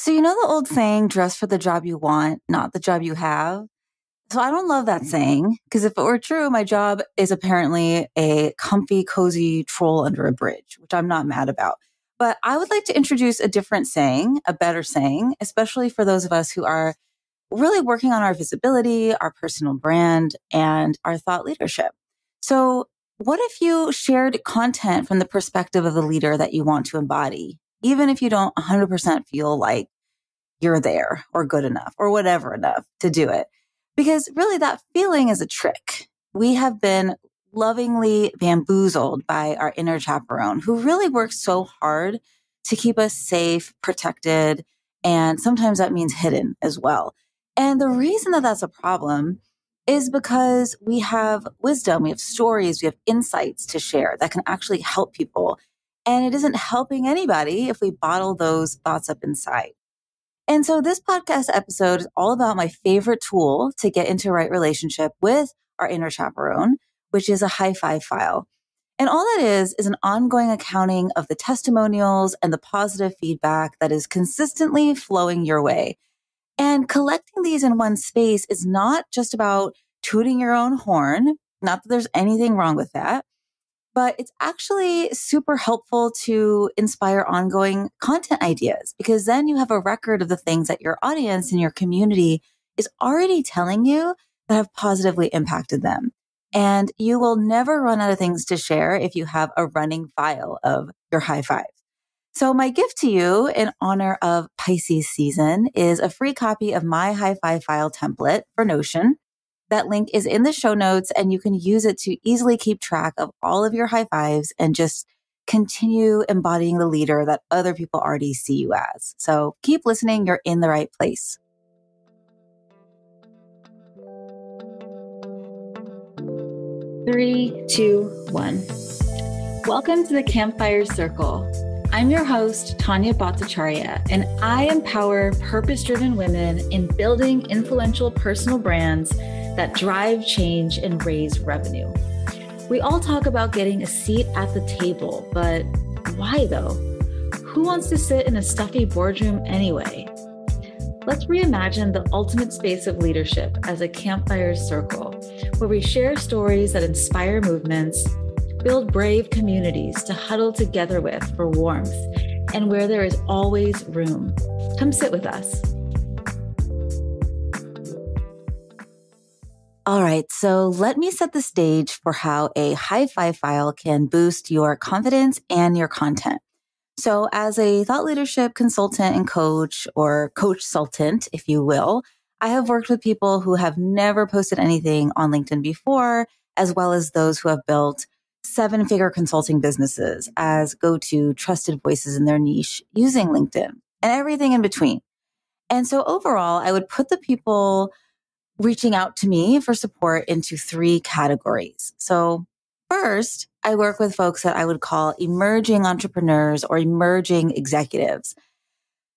So, you know the old saying, dress for the job you want, not the job you have? So I don't love that saying because if it were true, my job is apparently a comfy, cozy troll under a bridge, which I'm not mad about. But I would like to introduce a different saying, a better saying, especially for those of us who are really working on our visibility, our personal brand, and our thought leadership. So what if you shared content from the perspective of the leader that you want to embody, even if you don't 100% feel like you're there or good enough or whatever enough to do it? Because really that feeling is a trick. We have been lovingly bamboozled by our inner chaperone who really works so hard to keep us safe, protected, and sometimes that means hidden as well. And the reason that that's a problem is because we have wisdom, we have stories, we have insights to share that can actually help people. And it isn't helping anybody if we bottle those thoughts up inside. And so this podcast episode is all about my favorite tool to get into right relationship with our inner chaperone, which is a high five file. And all that is an ongoing accounting of the testimonials and the positive feedback that is consistently flowing your way. And collecting these in one space is not just about tooting your own horn, not that there's anything wrong with that, but it's actually super helpful to inspire ongoing content ideas because then you have a record of the things that your audience and your community is already telling you that have positively impacted them. And you will never run out of things to share if you have a running file of your high fives. So my gift to you in honor of Pisces season is a free copy of my high five file template for Notion. That link is in the show notes and you can use it to easily keep track of all of your high fives and just continue embodying the leader that other people already see you as. So keep listening. You're in the right place. Three, two, one. Welcome to the Campfire Circle. I'm your host, Tania Bhattacharyya, and I empower purpose-driven women in building influential personal brands that drive change and raise revenue. We all talk about getting a seat at the table, but why though? Who wants to sit in a stuffy boardroom anyway? Let's reimagine the ultimate space of leadership as a campfire circle, where we share stories that inspire movements, build brave communities to huddle together with for warmth, and where there is always room. Come sit with us. All right, so let me set the stage for how a high five file can boost your confidence and your content. So as a thought leadership consultant and coach, or coach-sultant, if you will, I have worked with people who have never posted anything on LinkedIn before, as well as those who have built seven-figure consulting businesses as go-to trusted voices in their niche using LinkedIn and everything in between. And so overall, I would put the people reaching out to me for support into three categories. So first, I work with folks that I would call emerging entrepreneurs or emerging executives.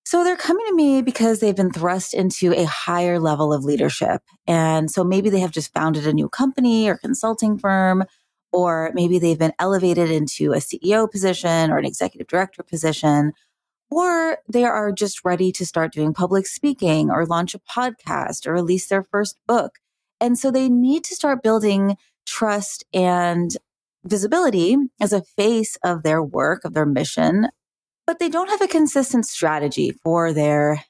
So they're coming to me because they've been thrust into a higher level of leadership. And so maybe they have just founded a new company or consulting firm, or maybe they've been elevated into a CEO position or an executive director position, or they are just ready to start doing public speaking or launch a podcast or release their first book. And so they need to start building trust and visibility as a face of their work, of their mission, but they don't have a consistent strategy for their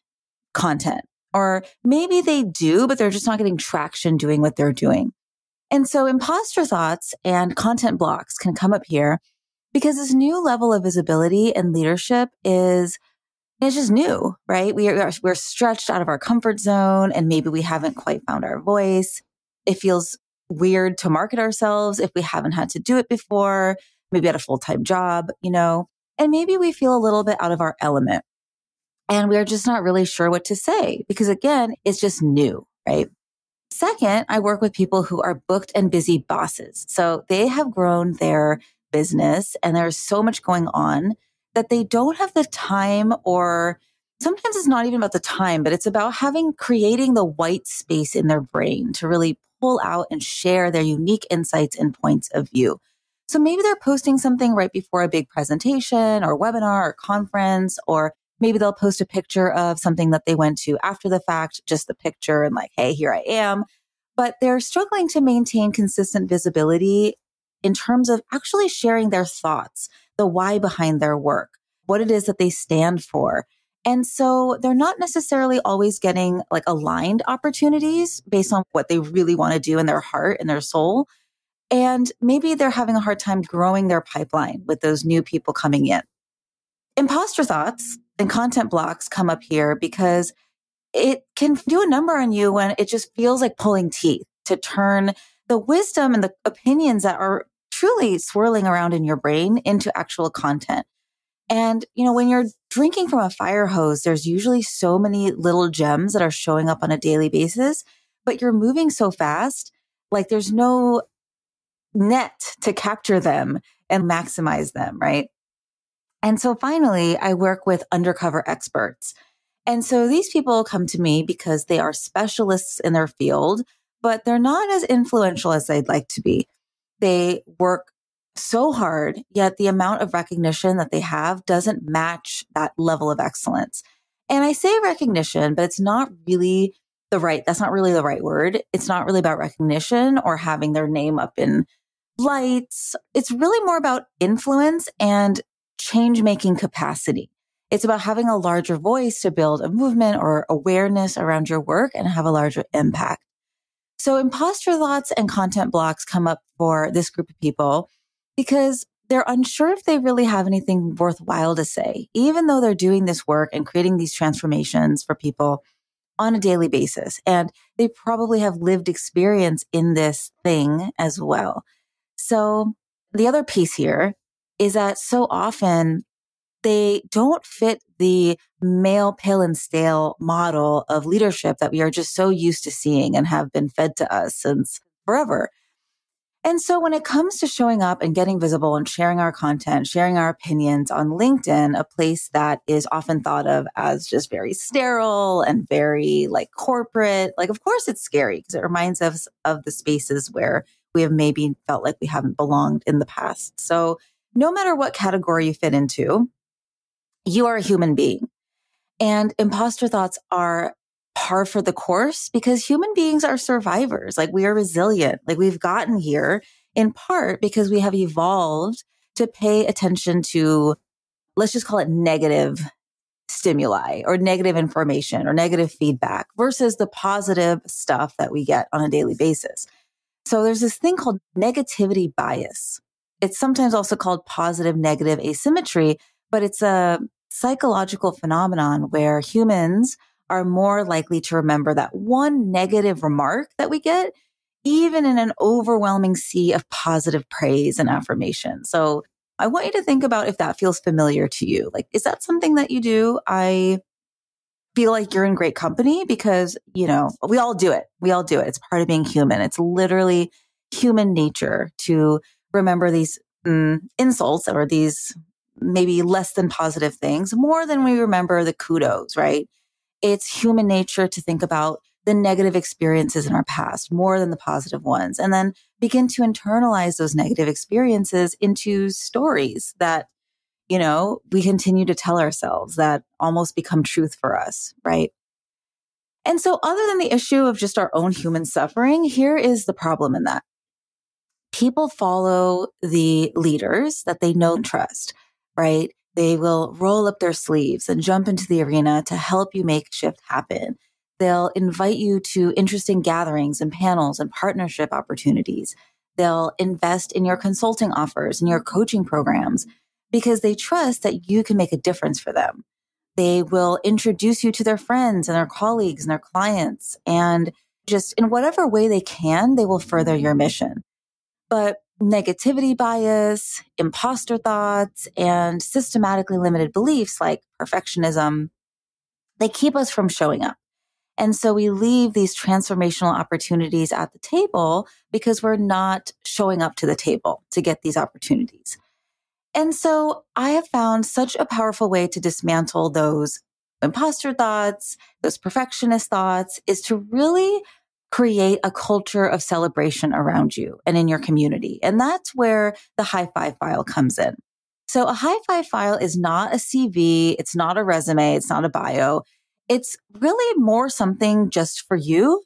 content. Or maybe they do, but they're just not getting traction doing what they're doing. And so imposter thoughts and content blocks can come up here because this new level of visibility and leadership it's just new, right? We're stretched out of our comfort zone and maybe we haven't quite found our voice. It feels weird to market ourselves if we haven't had to do it before, maybe at a full-time job, and maybe we feel a little bit out of our element and we're just not really sure what to say because again, it's just new, right? Second, I work with people who are booked and busy bosses. So they have grown their business and there's so much going on that they don't have the time, or sometimes it's not even about the time, but it's about creating the white space in their brain to really pull out and share their unique insights and points of view. So maybe they're posting something right before a big presentation or webinar or conference, or maybe they'll post a picture of something that they went to after the fact, just the picture and like, hey, here I am. But they're struggling to maintain consistent visibility in terms of actually sharing their thoughts, the why behind their work, what it is that they stand for. And so they're not necessarily always getting like aligned opportunities based on what they really want to do in their heart and their soul. And maybe they're having a hard time growing their pipeline with those new people coming in. Imposter thoughts and content blocks come up here because it can do a number on you when it just feels like pulling teeth to turn the wisdom and the opinions that are truly swirling around in your brain into actual content. And, when you're drinking from a fire hose, there's usually so many little gems that are showing up on a daily basis, but you're moving so fast, like there's no net to capture them and maximize them, right? And so finally, I work with undercover experts. And so these people come to me because they are specialists in their field, but they're not as influential as they'd like to be. They work so hard, yet the amount of recognition that they have doesn't match that level of excellence. And I say recognition, but that's not really the right word. It's not really about recognition or having their name up in lights. It's really more about influence and change-making capacity. It's about having a larger voice to build a movement or awareness around your work and have a larger impact. So imposter thoughts and content blocks come up for this group of people because they're unsure if they really have anything worthwhile to say, even though they're doing this work and creating these transformations for people on a daily basis. And they probably have lived experience in this thing as well. So the other piece here is that so often they don't fit the male pale and stale model of leadership that we are just so used to seeing and have been fed to us since forever. And so when it comes to showing up and getting visible and sharing our content, sharing our opinions on LinkedIn, a place that is often thought of as just very sterile and very like corporate, like, of course it's scary because it reminds us of the spaces where we have maybe felt like we haven't belonged in the past. So no matter what category you fit into, you are a human being. And imposter thoughts are par for the course because human beings are survivors. Like we are resilient. Like we've gotten here in part because we have evolved to pay attention to, let's just call it negative stimuli or negative information or negative feedback versus the positive stuff that we get on a daily basis. So there's this thing called negativity bias. It's sometimes also called positive negative asymmetry, but it's a psychological phenomenon where humans are more likely to remember that one negative remark that we get, even in an overwhelming sea of positive praise and affirmation. So I want you to think about if that feels familiar to you. Like, is that something that you do? I feel like you're in great company because, we all do it. We all do it. It's part of being human. It's literally human nature to remember these insults or these maybe less than positive things more than we remember the kudos, right? It's human nature to think about the negative experiences in our past more than the positive ones, and then begin to internalize those negative experiences into stories that, we continue to tell ourselves that almost become truth for us, right? And so other than the issue of just our own human suffering, here is the problem in that. People follow the leaders that they know and trust, right? They will roll up their sleeves and jump into the arena to help you make shift happen. They'll invite you to interesting gatherings and panels and partnership opportunities. They'll invest in your consulting offers and your coaching programs because they trust that you can make a difference for them. They will introduce you to their friends and their colleagues and their clients. And just in whatever way they can, they will further your mission. But negativity bias, imposter thoughts, and systematically limited beliefs like perfectionism, they keep us from showing up. And so we leave these transformational opportunities at the table because we're not showing up to the table to get these opportunities. And so I have found such a powerful way to dismantle those imposter thoughts, those perfectionist thoughts, is to really create a culture of celebration around you and in your community. And that's where the high five file comes in. So a high-five file is not a CV. It's not a resume. It's not a bio. It's really more something just for you.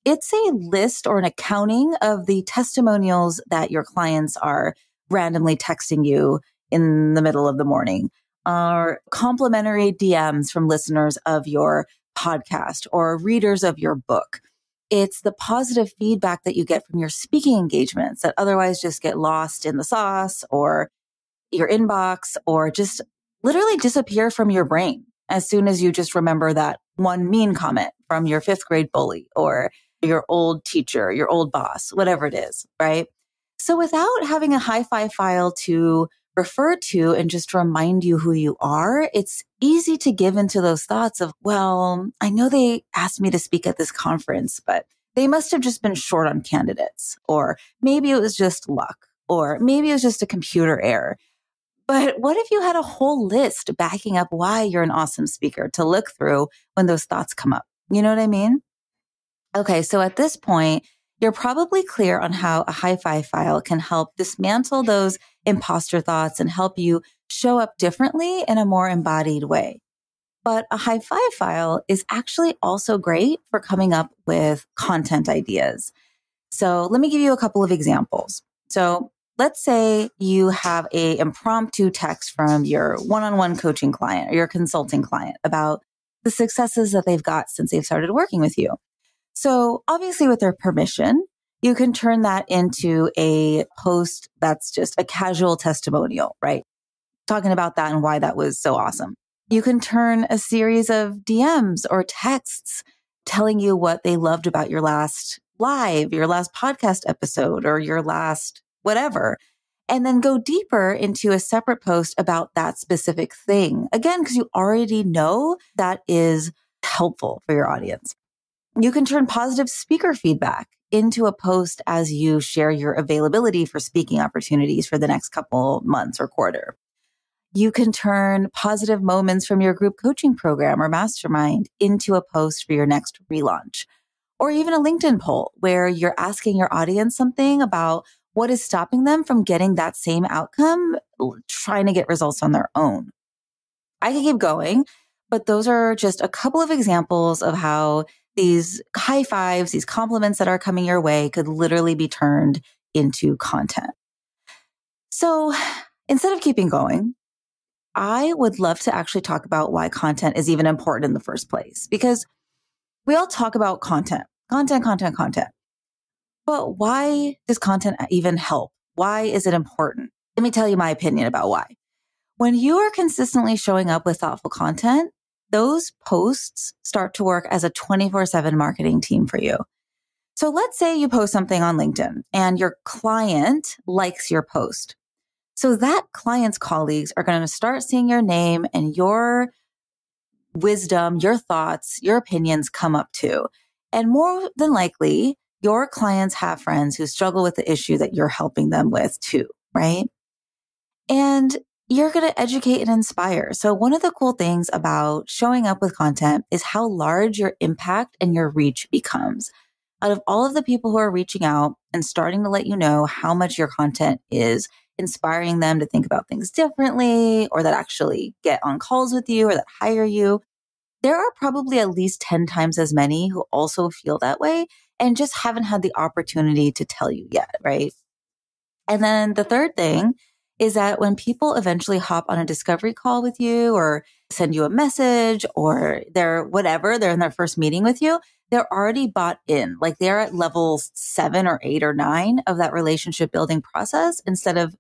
It's a list or an accounting of the testimonials that your clients are randomly texting you in the middle of the morning, or complimentary DMs from listeners of your podcast or readers of your book. It's the positive feedback that you get from your speaking engagements that otherwise just get lost in the sauce or your inbox or just literally disappear from your brain as soon as you just remember that one mean comment from your fifth grade bully or your old teacher, your old boss, whatever it is, right? So without having a high-five file to refer to and just remind you who you are, it's easy to give into those thoughts of, well, I know they asked me to speak at this conference, but they must have just been short on candidates, or maybe it was just luck, or maybe it was just a computer error. But what if you had a whole list backing up why you're an awesome speaker to look through when those thoughts come up? You know what I mean? Okay, so at this point, you're probably clear on how a high-five file can help dismantle those imposter thoughts and help you show up differently in a more embodied way. But a high-five file is actually also great for coming up with content ideas. So let me give you a couple of examples. So let's say you have a impromptu text from your one-on-one coaching client or your consulting client about the successes that they've got since they've started working with you. So obviously with their permission, you can turn that into a post that's just a casual testimonial, right? Talking about that and why that was so awesome. You can turn a series of DMs or texts telling you what they loved about your last live, your last podcast episode, or your last whatever, and then go deeper into a separate post about that specific thing. Again, because you already know that is helpful for your audience. You can turn positive speaker feedback into a post as you share your availability for speaking opportunities for the next couple months or quarter. You can turn positive moments from your group coaching program or mastermind into a post for your next relaunch, or even a LinkedIn poll where you're asking your audience something about what is stopping them from getting that same outcome, trying to get results on their own. I could keep going, but those are just a couple of examples of how these high fives, these compliments that are coming your way could literally be turned into content. So instead of keeping going, I would love to actually talk about why content is even important in the first place, because we all talk about content. But why does content even help? Why is it important? Let me tell you my opinion about why. When you are consistently showing up with thoughtful content, those posts start to work as a 24/7 marketing team for you. So let's say you post something on LinkedIn and your client likes your post. So that client's colleagues are going to start seeing your name and your wisdom, your thoughts, your opinions come up too. And more than likely, your clients have friends who struggle with the issue that you're helping them with too, right? And you're going to educate and inspire. So one of the cool things about showing up with content is how large your impact and your reach becomes. Out of all of the people who are reaching out and starting to let you know how much your content is inspiring them to think about things differently, or that actually get on calls with you or that hire you, there are probably at least 10 times as many who also feel that way and just haven't had the opportunity to tell you yet, right? And then the third thing is that when people eventually hop on a discovery call with you or send you a message or they're in their first meeting with you, they're already bought in. Like they're at level 7 or 8 or 9 of that relationship building process instead of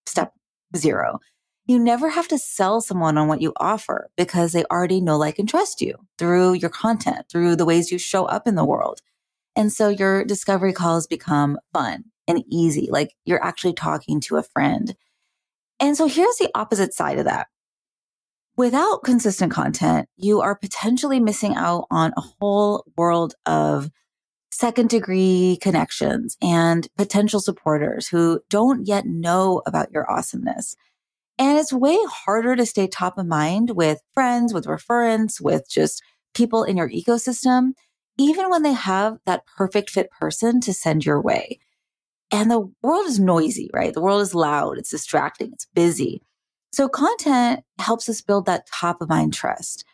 step 0. You never have to sell someone on what you offer because they already know, like, and trust you through your content, through the ways you show up in the world. And so your discovery calls become fun and easy, like you're actually talking to a friend. And so here's the opposite side of that. Without consistent content, you are potentially missing out on a whole world of second degree connections and potential supporters who don't yet know about your awesomeness. And it's way harder to stay top of mind with friends, with referrals, with just people in your ecosystem, even when they have that perfect fit person to send your way. And the world is noisy, right? The world is loud. It's distracting. It's busy. So content helps us build that top of mind trust.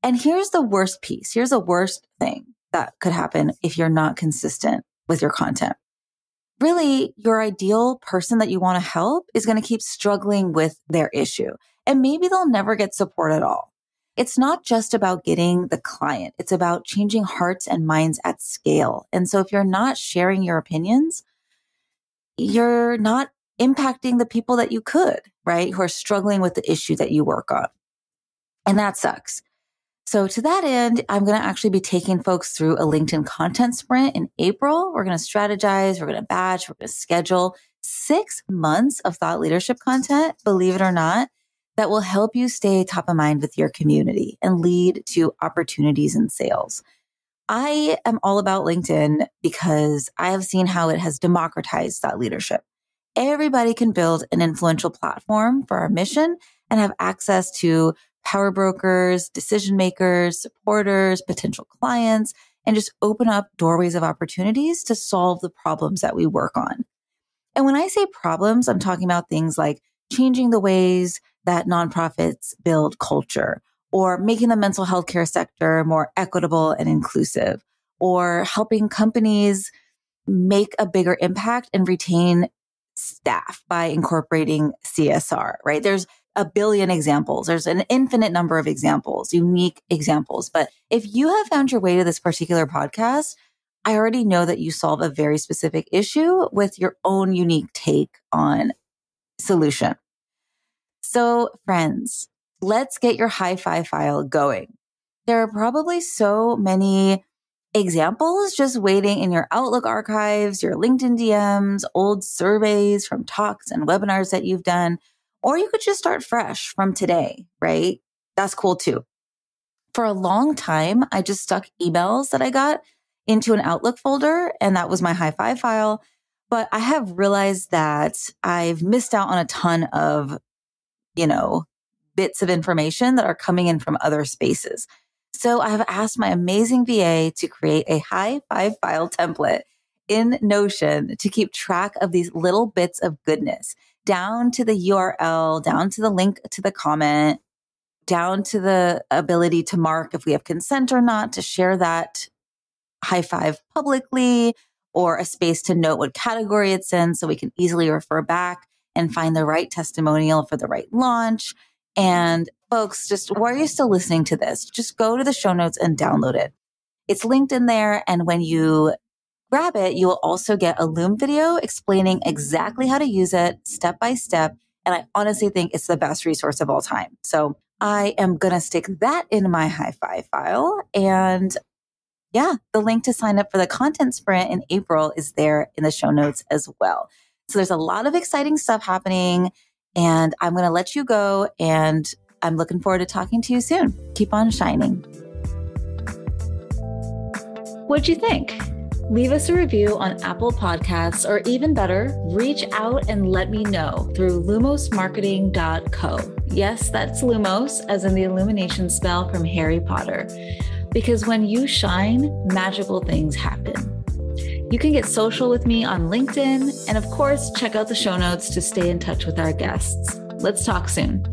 And here's the worst piece. Here's the worst thing that could happen if you're not consistent with your content. Really, your ideal person that you want to help is going to keep struggling with their issue. And maybe they'll never get support at all. It's not just about getting the client. It's about changing hearts and minds at scale. And so if you're not sharing your opinions, you're not impacting the people that you could, right? Who are struggling with the issue that you work on. And that sucks. So to that end, I'm going to actually be taking folks through a LinkedIn content sprint in April. We're going to strategize, we're going to batch, we're going to schedule 6 months of thought leadership content, believe it or not, that will help you stay top of mind with your community and lead to opportunities in sales. I am all about LinkedIn because I have seen how it has democratized thought leadership. Everybody can build an influential platform for our mission and have access to power brokers, decision makers, supporters, potential clients, and just open up doorways of opportunities to solve the problems that we work on. And when I say problems, I'm talking about things like changing the ways that nonprofits build culture, or making the mental health care sector more equitable and inclusive, or helping companies make a bigger impact and retain staff by incorporating CSR, right? There's a billion examples. There's an infinite number of examples, unique examples. But if you have found your way to this particular podcast, I already know that you solve a very specific issue with your own unique take on solution. So friends, let's get your high five file going. There are probably so many examples just waiting in your Outlook archives, your LinkedIn DMs, old surveys from talks and webinars that you've done, or you could just start fresh from today, right? That's cool too. For a long time, I just stuck emails that I got into an Outlook folder, and that was my high five file. But I have realized that I've missed out on a ton of bits of information that are coming in from other spaces. So I have asked my amazing VA to create a high five file template in Notion to keep track of these little bits of goodness, down to the URL, down to the link to the comment, down to the ability to mark if we have consent or not to share that high five publicly, or a space to note what category it's in so we can easily refer back and find the right testimonial for the right launch. And folks, just why are you still listening to this? Just go to the show notes and download it. It's linked in there. And when you grab it, you will also get a Loom video explaining exactly how to use it step by step. And I honestly think it's the best resource of all time. So I am going to stick that in my high five file. And yeah, the link to sign up for the content sprint in April is there in the show notes as well. So there's a lot of exciting stuff happening, and I'm going to let you go, and I'm looking forward to talking to you soon. Keep on shining. What'd you think? Leave us a review on Apple Podcasts, or even better, reach out and let me know through lumosmarketing.co. Yes, that's Lumos, as in the illumination spell from Harry Potter. Because when you shine, magical things happen. You can get social with me on LinkedIn, and of course, check out the show notes to stay in touch with our guests. Let's talk soon.